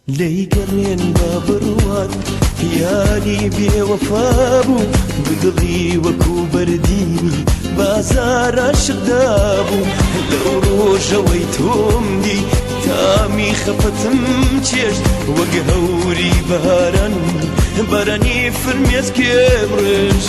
ليقرين بابروات يالي بوفابو بدلي وكو بردي بازار شغدابو لو روجا ويتهم دي تامي خفتم تشيش وقهوري باران باراني فرميز كبرش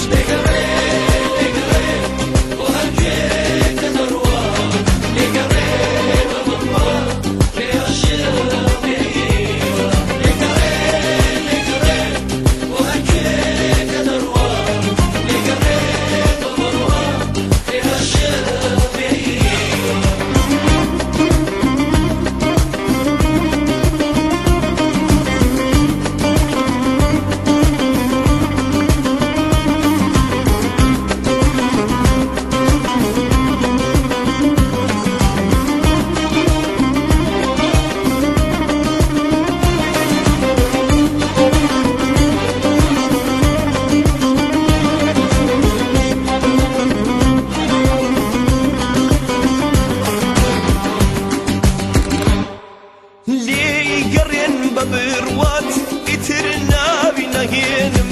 بروات اترنا بنهينم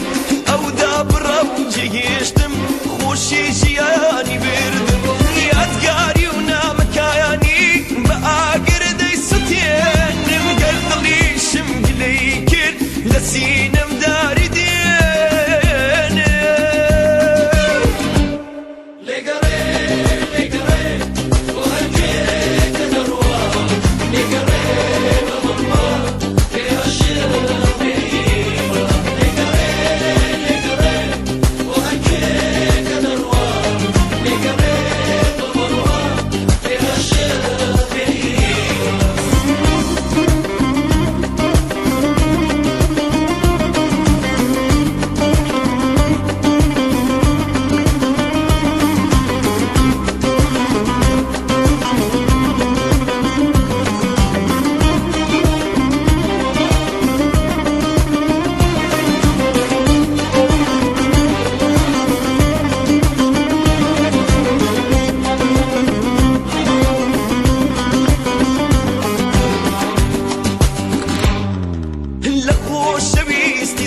او دابرا وجيشتم خوشي جياني بردم يادقاري ونامكاياني بآقر دي ستينم قلبي شمقلي كر لسينم داري دينم لقري وهنجيك نروى لقري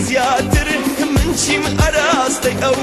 زيادر من شي أراستي أو